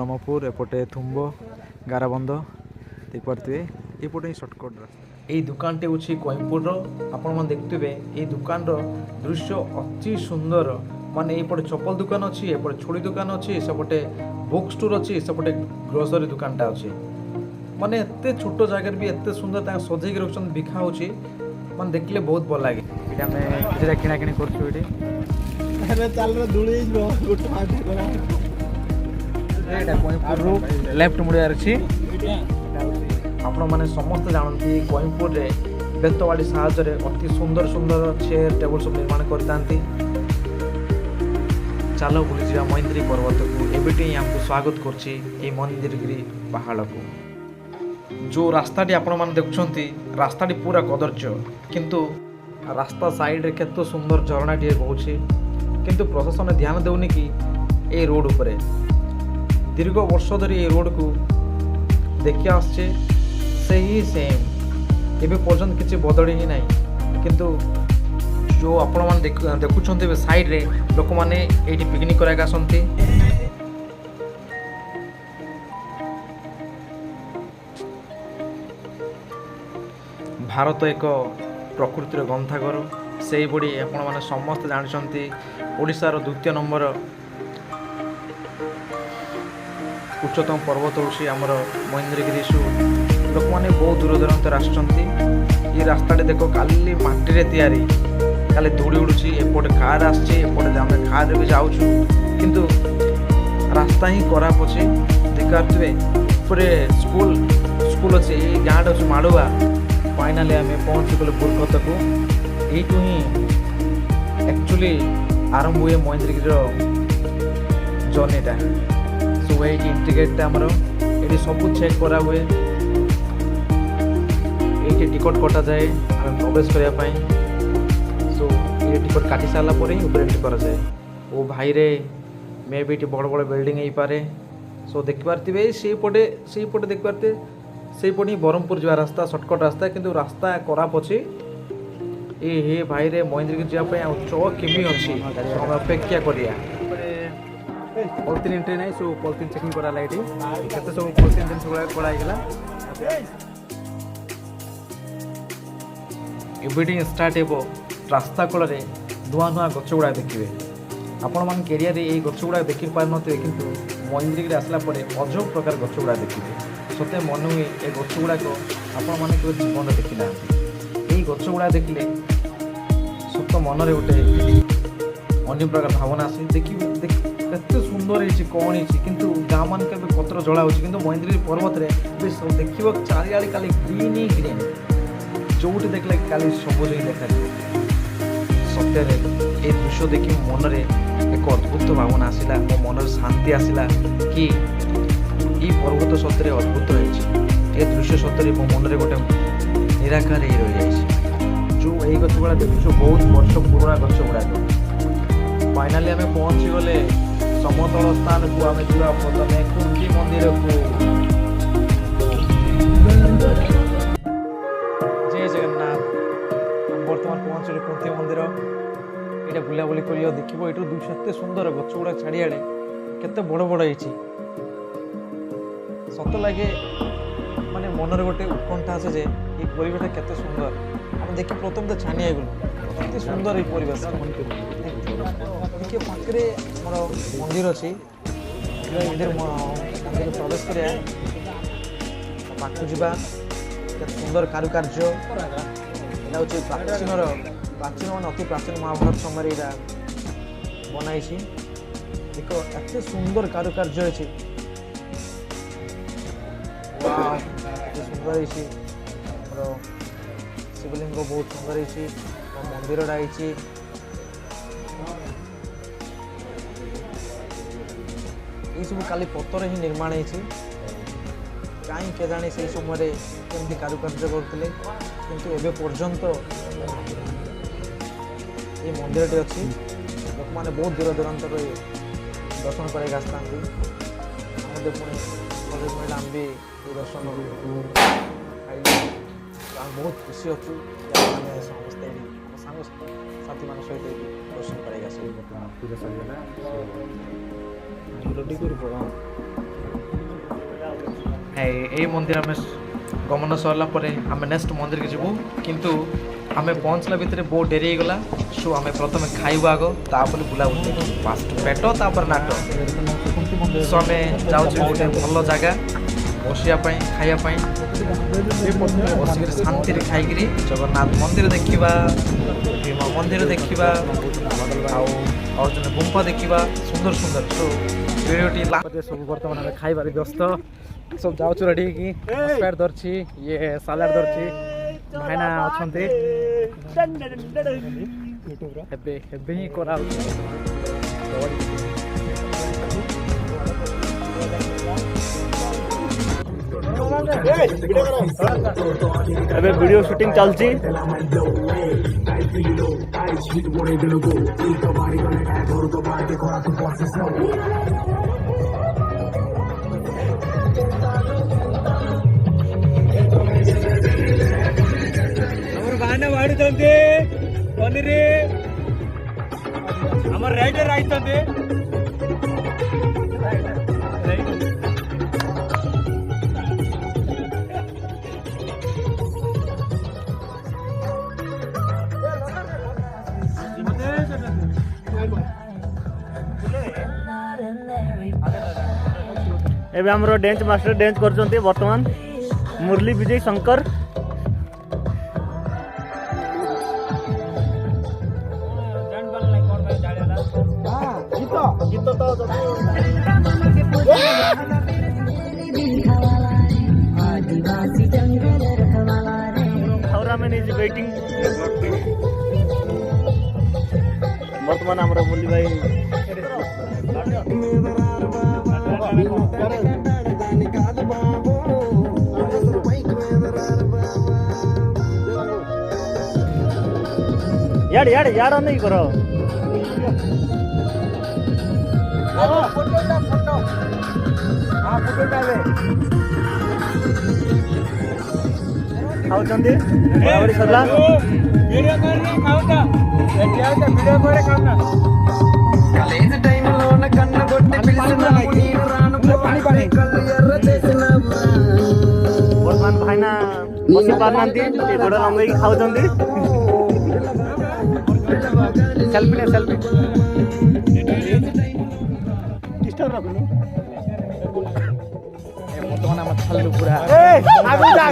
ब्रह्मपुर एपटे थुम्ब गाराबंध देखिपे एपटे ही shortcut रास्ता। यही दुकान हूँ कोइमपुर आपण देखुवे ये दुकान दृश्य अति सुंदर माने एपटे चप्पल दुकान अच्छी एपटे छुड़ी दुकान अच्छी सेपटे बुक स्टोर अच्छी सेपटे ग्रोसरी दुकानटा अच्छी माने एत छोट जगार भी एत सुंदर सजेक रखुच्च बिका हो माने देखले बहुत भल लगे। ये आम किसी किଣା किणी कर लेफ्ट मुड़ियार अच्छी आपण मैंने समस्त जानती कोइमपुर रे बेतवाड़ी साहाଯ୍ୟରେ अति सुंदर सुंदर चेयर टेबल सब निर्माण करते। चलो बुली जा महेंद्रगिरी पर्वत को एवं आमको स्वागत करछि महेंद्रगिरी पहाड़ को। जो रास्ताटी आपण मैंने देखुंती रास्ताटी पूरा कदर्य किंतु रास्ता साइड रे केतो सुंदर झरणाटी बहुछि किंतु प्रशासन ध्यान देउनी कि ए रोड उपरे दीर्घ वर्ष धरी ए रोड को देखि आछे सही सेम एबे पर्यंत किसी बदली ही नहीं किंतु जो आपण मैंने देखुंत साइड रे लोक मैंने ये पिकनिक कराया आसती। भारत एक प्रकृतिर ग्रंथागार से बड़ी आपण मैंने समस्त जानते ओडिशार द्वितीय नंबर उच्चतम पर्वत हूँ आमर महेंद्रगिरीशु लोक मैंने बहुत दूर दूरांतर आसुँच। ये रास्ताटे देख काली माटी तैयारी खाली धूड़ी उड़ुची एपटे कार आसपटे आम कार भी जाऊँ किंतु रास्ता ही खराब अच्छे देखिए पूरे स्कूल स्कूल अच्छे ये गाँव अच्छे माड़ुआ फाइनाली आम पहुँची गलु बुरकत को यू ही एक्चुअली आरंभ हुए महेंद्रगिरी जर्नीटा सो ये इंटीग्रेटा आमर ये सब चेक करा हुए ये टिकट कटा जाए आम प्रवेश करने सो ये टिकट काटी सारा पर ही ऊपर एंट्री करा जाए वो भाई रे मे भी बड़ बड़ बिल्डिंग हो पारे सो देखिपारे से पटे देखिपारे से पटे ब्रह्मपुर जा रास्ता सर्टकट रास्ता किंतु रास्ता खराब अच्छी ये हे भाई रे महेंद्रगिरी जावाई चौक केमी अच्छी हम अपेक्षा करिया पॉलिथिन एंट्री नहीं सो पॉलिथिन चेकिंग करा लाइट केते सब पॉलिथिन जिन सब पड़ा गेला एवरीथिंग स्टार्ट हेबो रास्ता कूल नुआ नुआ गछ गुड़ा देखिए आपण मान कैरियर ये गछ गुड़ा देखि पार नथिबे किंतु महेंद्रगिरी आसला परे अजब प्रकार गछ गुड़ा देखिए सते मन हुए ए गछ गुड़ाक आपण माने केवल जीवन देखि ना यही गछ गुड़ा देखिले सत मन रे गोटे अन्य प्रकार भावना आसे देखिए एत सुंदर है कौन है किंतु गाँव मान के पत्र जला हो महेंद्रगिरी पर्वत रे सब देखिए चारिआड़े खाली ग्रीन ही ग्रीन जोटी देखले खाली सबुज ही देखा सत्य ये दृश्य देखी मन में एक अद्भुत भावना आसला मो मन शांति आसला कि ये पर्वत सतरे अद्भुत रही दृश्य सतरे मो मन में गोटे निराकार ही रही जाए जो यही गछ गुड़ा देखु बहुत वर्ष पुराना गछ गुड़ाक फाइनाली आम पहुँची गले समतल स्थान को आम जा प्रथम कुंती मंदिर को जय जगन्नाथ बर्तमान पहुँचल कुंती मंदिर ये बुलाबुली कर देखो ये दृश्य एत सुंदर गछ गुड़ा चारिआड़े केते बड़ बड़ है सत लगे माने मन में गोटे उत्कंठा आसे जे ये परिवेश केते सुंदर आम देखिए प्रथम तो छानिया गलु एत सुंदर ये परिवेश देखिए पाखे मोर मंदिर अच्छी मंदिर प्रवेश कर पाखु जा सुंदर कारुकार्य यहाँ हूँ प्राचीन मान अति प्राचीन महाभारत समय यहाँ बनाई देख एत सुंदर कारुकार्य अच्छी सुंदर शिवलिंग बहुत सुंदर है मंदिरटा है ये सब खाली पत्थर ही निर्माण है कहीं के जाने से समय केमती कारुकार्य करते किंतु एबे पर्यंत ये मंदिरटी अच्छी लोक मैंने बहुत दूर दूरांतर दर्शन कर आसता पुणी मिला आम भी दर्शन बहुत खुशी अच्छु समस्ते सांग साथी मान सहित दर्शन कर पूजा सर এই মন্দির আমি গমন সরলা পরে আমি নেক্সট মন্দিরকে যাবু কিন্তু আমি পৌঁছলা ভিতরে বহু ডেরি হয়েগলা সো আমি প্রথমে খাইবু আগ তাপরে বুলাবুলি ফার্স্ট পেট তাপরে নাট সো আমি যাচ্ছি গোটে ভাল জায়গা বসিয়া পাই খাইয়া পাই বসিকি শান্তিরে খাইকি জগন্নাথ মন্দির দেখা ভীমা মন্দির দেখা অর্জুন গুম্ফা দেখা সুন্দর সুন্দর সো ভিডিওটি ସବୁ ବର୍ତ୍ତମାନ ଆମେ ଖାଇବାରେ ବ୍ୟସ୍ତ ସବୁ ଯାଉଛୁ ରେଡ଼ି ହେଇକି ସ୍ପ୍ରାଇଟ୍ ଧରିଛି ଇଏ ସାଲାଡ଼ ଧରିଛି ଭାଇନା ଅଛନ୍ତି ଏବେ ଏବେ ହିଁ କରାହେଉଛି ଏବେ ଭିଡ଼ିଓ ସୁଟିଂ ଚାଲିଛି ଆମର ଭାଇନା ବାଢୁଛନ୍ତି ପନିର ଆମର ରାଇଡର ଆଇଛନ୍ତି ଏବେ ଆମର ଡ୍ୟାନ୍ସ ମାଷ୍ଟର ଡ୍ୟାନ୍ସ କରୁଛନ୍ତି ବର୍ତ୍ତମାନ ମୁରଲି ବିଜୟ ଶଙ୍କର ୱେଟିଂ ବର୍ତ୍ତମାନ ଆମର ମୁରଲି ଭାଇ यार यार यार नहीं करो खाऊचंदी बराबरी सरला वीडियो कर रे खाऊता वीडियो करे खाऊना कॉलेज टाइम लोन कन्न गोट्टे पिलसना नीर रानु पानी पानी कल्ल एर्र చేసిన वर्तमान भाईना बसी पारनांती ए गोड़ लंगई खाऊचंदी सेल्फी ले सेल्फी डिस्टर्ब रखनी ବର୍ତ୍ତମାନ ଆମ ଛାଲୁ ପୁରା आगु जा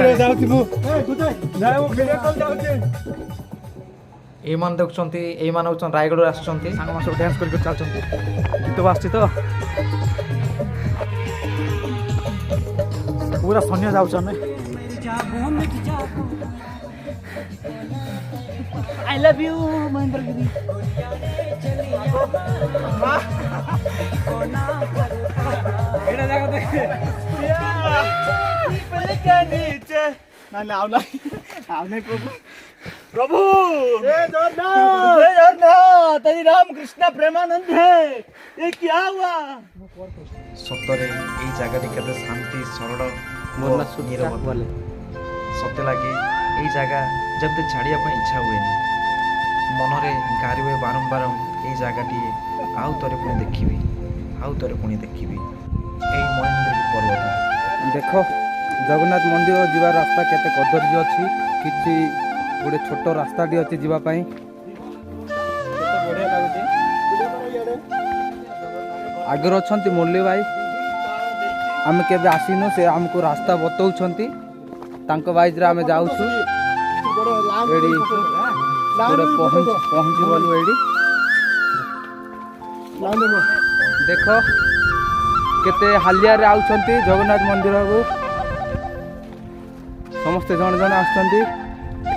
रे जाउती मु गुजे जाऊ वीडियो कॉल जाउती এইମାନେ ଦେଖୁଛନ୍ତି এইମାନେ ହେଉଛନ୍ତି ରାୟଗଡ଼ରୁ ଆସୁଛନ୍ତି ସାଙ୍ଗମାନେ ସବୁ ଡ୍ୟାନ୍ସ କରିକି ଚାଲୁଛନ୍ତି ଗୀତ ବାସୁଛି ତ ପୁରା ସନ୍ୟ ଯାଉଛୁ ଆମେ आई लव यू महेंद्र गिरी एड़ा जागा देखे पहले के नीचे ना ना आव नहीं प्रभु प्रभु जय जगन्नाथ तेरी राम कृष्ण प्रेमानंद है ये क्या हुआ ସତରେ ଏଇ ଜାଗାଟି କେତେ ଶାନ୍ତି ସରଳ ନିରବ ସତେ ଲାଗେ ଏଇ ଜାଗା ଯେମିତି ଛାଡ଼ିବା ପାଇଁ ଇଚ୍ଛା ହୁଏନି ମନରେ ଗାରି ହୁଏ ବାରମ୍ବାର ଏଇ ଜାଗାଟିଏ ଆଉ ଥରେ ପୁଣି ଦେଖିବି ଆଉ ଥରେ ପୁଣି ଦେଖିବି ଏଇ ମହେନ୍ଦ୍ରଗିରି ପର୍ବତ देख जगन्नाथ मंदिर जीवा रास्ता केते कदर्य अच्छी किसी गोटे छोट रास्ताटी अच्छी जीवाई आगर अच्छा मुरली भाई आम के आसीनु से आमको रास्ता बतौंट बैज आम जाऊँ पहुँची गलु एडी देख केते हालिया रे आउछंती जगन्नाथ मंदिर को समस्ते जन जन आछंती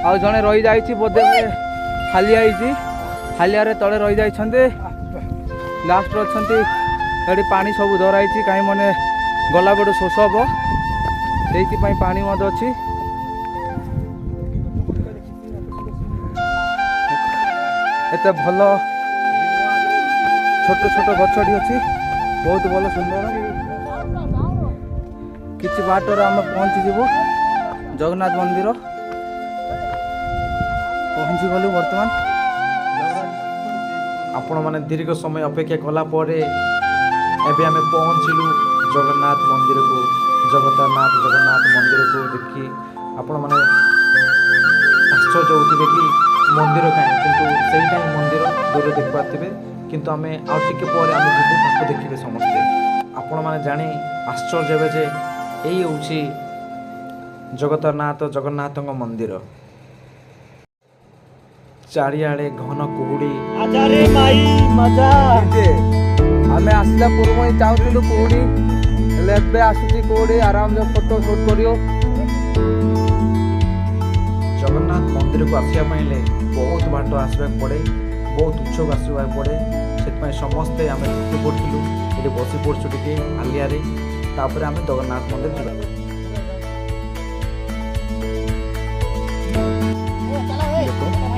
आ जने रही जाईची बोधे हालिया आईची हालिया रे तळे रही जाईछंती लास्ट रे अछंती एडी पानी सब धराईची काई मने गला बडो शोष हबो सेति पई पानी मद अछि एते भलो छोट छोट गछडी अछि बहुत भल सुंदर किसी बाटर आम पहुँची जीवु जगन्नाथ मंदिर पहुँची गलु बर्तमान आपण माने दीर्घ समय अपेक्षा कला परे एबे आमे पहुँचिलु ଜଗନ୍ନାଥ ମନ୍ଦିରକୁ ଜଗନ୍ନାଥ ମନ୍ଦିରକୁ ଦେଖି ଆପଣମାନେ ଆଶ୍ଚର୍ଯ୍ୟ ହେଉଥିବେ କି ମନ୍ଦିର କାହିଁ, କିନ୍ତୁ ସେଇଟା ହିଁ ମନ୍ଦିର ଦୂରରେ ଦେଖିପାରୁଥିବେ। କିନ୍ତୁ ଆମେ ଆଉ ଟିକେ ପରେ ଆମେ ଯିବୁ, ତାକୁ ଦେଖିବେ ସମସ୍ତେ। ଆପଣମାନେ ଜାଣି ଆଶ୍ଚର୍ଯ୍ୟ ହେବେ ଯେ ଏଇ ହେଉଛି ଜଗନ୍ନାଥଙ୍କ ମନ୍ଦିର। ଚାରିଆଡ଼େ ଘନ କୁହୁଡ଼ି। ଆମେ ଆସିଲା ପୂର୍ବ ହିଁ ଚାହୁଁଥିଲୁ କୁହୁଡ଼ି, ହେଲେ ଏବେ ଆସୁଛି କୁହୁଡ଼ି, ଆରାମରେ ଫଟୋ ସୁଟ୍ କରିବ। ଜଗନ୍ନାଥ ମନ୍ଦିରକୁ ଆସିବା ପାଇଁ ହେଲେ ବହୁତ ବାଟ ଆସିବାକୁ ପଡ଼େ, ବହୁତ ଉଚ୍ଚକୁ ଆସିବାକୁ ପଡ଼େ। ସେଥିପାଇଁ ସମସ୍ତେ ଆମେ ଛୁଟି ପଡ଼ୁଥିଲୁ, ଏଠି ବସି ପଡ଼ୁଛୁ ଟିକେ ହାଲିଆରେ, ତାପରେ ଆମେ ଜଗନ୍ନାଥ ମନ୍ଦିର ଯିବା।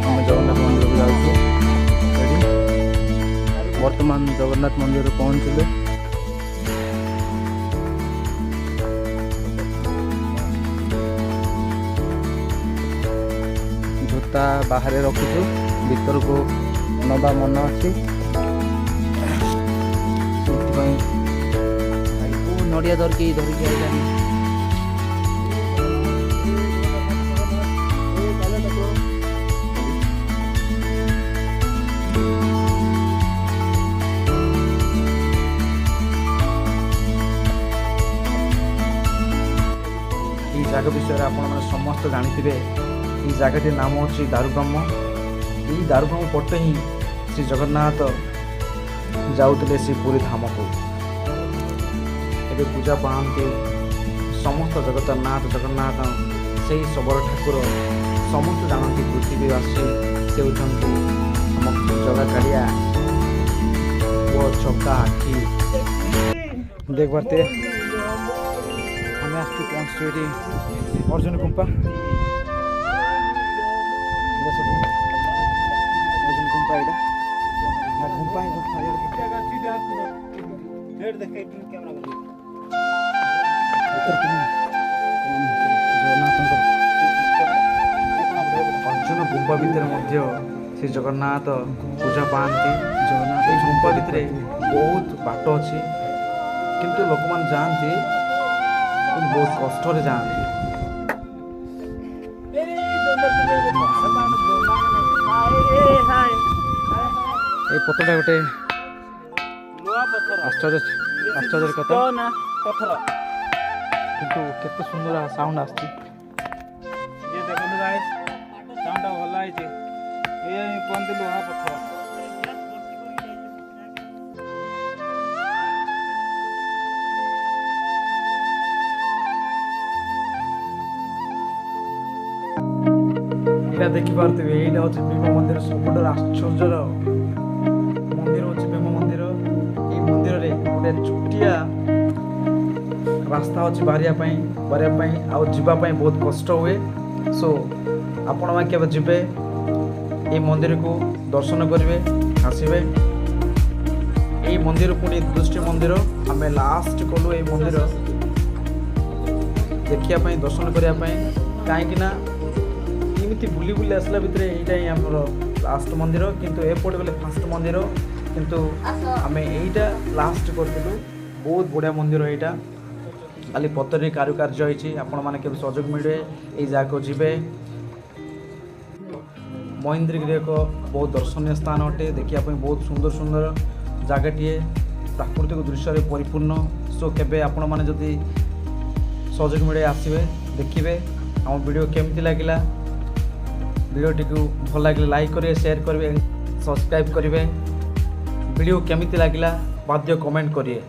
ଆମେ ଜଗନ୍ନାଥ ମନ୍ଦିରକୁ ଯାଉଛୁ। ଏଠି ବର୍ତ୍ତମାନ ଜଗନ୍ନାଥ ମନ୍ଦିରରେ ପହଞ୍ଚିଲେ। ଜୋତା ବାହାରେ ରଖିଛୁ, ଭିତରକୁ ନେବା ମନ ଅଛି। ସେଥିପାଇଁ ନଡ଼ିଆ ଧରିକି ଆଇଲାନି। এই ଜାଗା ବିଷୟରେ ଆପଣମାନେ ସମସ୍ତେ ଜାଣିଥିବେ। এই ଜାଗାଟିର ନାମ ହେଉଛି ଦାରୁବ୍ରହ୍ମ। এই ଦାରୁବ୍ରହ୍ମ ପଟେ ହିଁ ଶ୍ରୀ ଜଗନ୍ନାଥ ଯାଉଥିଲେ ଶ୍ରୀ ପୁରୀ ଧାମକୁ। ଏବେ ପୂଜା ପାଆନ୍ତି ସମସ୍ତ ଜଗନ୍ନାଥ ସେଇ ଶବର ଠାକୁର। ସମସ୍ତେ ଜାଣନ୍ତି ପୃଥିବୀବାସୀ ସେ ହେଉଛନ୍ତି ଆମ ଜଗା କାଳିଆ ଓ ଚକା ଆଖି। ଦେଖିପାରୁଥିବେ ଆମେ ଆସିଛୁ ପହଞ୍ଚୁଛୁ ଏଠି ଅର୍ଜୁନ ଗୁମ୍ଫା। ଏଇଟା ସବୁ ଅର୍ଜୁନ ଗୁମ୍ଫା, ଏଇଟା ଗୁମ୍ଫା ହିଁ ଗୁମ୍ଫା। ଅର୍ଜୁନ ଗୁମ୍ଫା ଭିତରେ ମଧ୍ୟ ଶ୍ରୀ ଜଗନ୍ନାଥ ପୂଜା ପାଆନ୍ତି। ଏଇ ଗୁମ୍ଫା ଭିତରେ ବହୁତ ବାଟ ଅଛି, କିନ୍ତୁ ଲୋକମାନେ ଯାଆନ୍ତି କିନ୍ତୁ ବହୁତ କଷ୍ଟରେ ଯାଆନ୍ତି। এই ପଥରଟା ଗୋଟେ ଆଶ୍ଚର୍ଯ୍ୟ କଥା, କିନ୍ତୁ କେତେ ସୁନ୍ଦର ସାଉଣ୍ଡ ଆସୁଛି। ଦେଖନ୍ତୁ ଗାଇସ୍, ସାଉଣ୍ଡଟା ଭଲ ହେଇଛି। ଇଏ କୁହନ୍ତି ଲୁହା ପଥର। ଏଇଟା ଦେଖିପାରୁଥିବେ, ଏଇଟା ହେଉଛି ଭୀମ ମନ୍ଦିର। ସବୁଠାରୁ ଆଶ୍ଚର୍ଯ୍ୟର ମନ୍ଦିର ହେଉଛି ଭୀମ ମନ୍ଦିର। ଏଇ ମନ୍ଦିରରେ ଗୋଟେ ଛୋଟିଆ ରାସ୍ତା ଅଛି ବାହାରିବା ପାଇଁ, ଆଉ ଯିବା ପାଇଁ ବହୁତ କଷ୍ଟ ହୁଏ। ସୋ ଆପଣମାନେ କେବେ ଯିବେ এই ମନ୍ଦିରକୁ ଦର୍ଶନ କରିବେ, ଆସିବେ। এই ମନ୍ଦିର ପୁଣି ଦୃଷ୍ଟି ମନ୍ଦିର। ଆମେ ଲାଷ୍ଟ କଲୁ এই ମନ୍ଦିର ଦେଖିବା ପାଇଁ, ଦର୍ଶନ କରିବା ପାଇଁ। କାହିଁକି ନା ଏମିତି ବୁଲି ଆସିଲା ଭିତରେ ଏଇଟା ହିଁ ଆମର ଲାଷ୍ଟ ମନ୍ଦିର, କିନ୍ତୁ ଏପଟେ ଗଲେ ଫାଷ୍ଟ ମନ୍ଦିର, କିନ୍ତୁ ଆମେ ଏଇଟା ଲାଷ୍ଟ କରିଥିଲୁ। ବହୁତ ବଢ଼ିଆ ମନ୍ଦିର ଏଇଟା, ଖାଲି ପଥରରେ କାରୁକାର୍ଯ୍ୟ ହେଇଛି। ଆପଣମାନେ କେବେ ସୁଯୋଗ ମିଳେ ଏଇ ଜାଗାକୁ ଯିବେ। ମହେନ୍ଦ୍ରଗିରି ଏକ ବହୁତ ଦର୍ଶନୀୟ ସ୍ଥାନ ଅଟେ, ଦେଖିବା ପାଇଁ ବହୁତ ସୁନ୍ଦର ଜାଗାଟିଏ, ପ୍ରାକୃତିକ ଦୃଶ୍ୟରେ ପରିପୂର୍ଣ୍ଣ। ସୋ କେବେ ଆପଣମାନେ ଯଦି ସୁଯୋଗ ମିଳେ ଆସିବେ, ଦେଖିବେ। ଆମ ଭିଡ଼ିଓ କେମିତି ଲାଗିଲା, ଭିଡ଼ିଓଟିକୁ ଭଲ ଲାଗିଲେ ଲାଇକ୍ କରିବେ, ସେୟାର କରିବେ, ସବସ୍କ୍ରାଇବ୍ କରିବେ। ଭିଡ଼ିଓ କେମିତି ଲାଗିଲା ବାଧ୍ୟ କମେଣ୍ଟ କରିବେ।